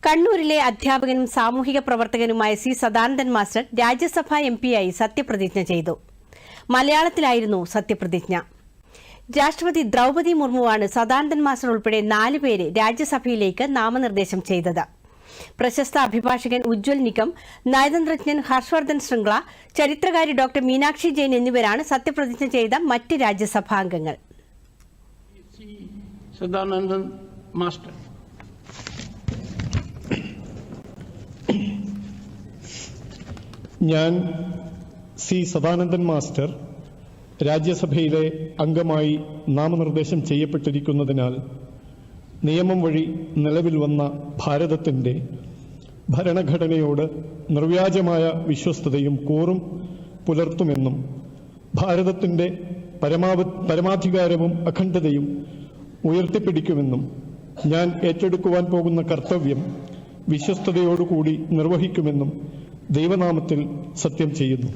കണ്ണൂരിലെ അധ്യാപകനും സാമൂഹിക പ്രവർത്തകനുമായ സി സദാനന്ദൻ മാസ്റ്റർ രാജ്യസഭാ എംപിയായി സത്യപ്രതിജ്ഞ ചെയ്തു. മലയാളത്തിലായിരുന്നു സത്യപ്രതിജ്ഞ. രാഷ്ട്രപതി ദ്രൗപദി മുർമുവാണ് സദാനന്ദൻ മാസ്റ്റർ ഉൾപ്പെടെ 4 പേരെ രാജ്യസഭയിലേക്ക് നാമനിർദ്ദേശം ചെയ്തത്. പ്രശസ്ത അഭിഭാഷകൻ ഉജ്ജ്വൽ നികം, നയതന്ത്രജ്ഞൻ ഹർഷവർദ്ധൻ ശൃംഗ്ല, ചരിത്രകാരി ഡോക്ടർ മീനാക്ഷി ജെയിൻ എന്നിവരാണ് സത്യപ്രതിജ്ഞ ചെയ്ത മറ്റ് രാജ്യസഭാംഗങ്ങൾ. സദാനന്ദൻ മാസ്റ്റർ. ഞാൻ സി സദാനന്ദൻ മാസ്റ്റർ രാജ്യസഭയിലെ അംഗമായി നാമനിർദ്ദേശം ചെയ്യപ്പെട്ടിരിക്കുന്നതിനാൽ നിയമം വഴി നിലവിൽ വന്ന ഭാരതത്തിൻ്റെ ഭരണഘടനയോട് നിർവ്യാജമായ വിശ്വസ്തതയും കൂറും പുലർത്തുമെന്നും ഭാരതത്തിൻ്റെ പരമാധികാരവും അഖണ്ഡതയും ഉയർത്തിപ്പിടിക്കുമെന്നും ഞാൻ ഏറ്റെടുക്കുവാൻ പോകുന്ന കർത്തവ്യം വിശ്വസ്തയോടുകൂടി നിർവഹിക്കുമെന്നും ദൈവനാമത്തിൽ സത്യം ചെയ്യുന്നു.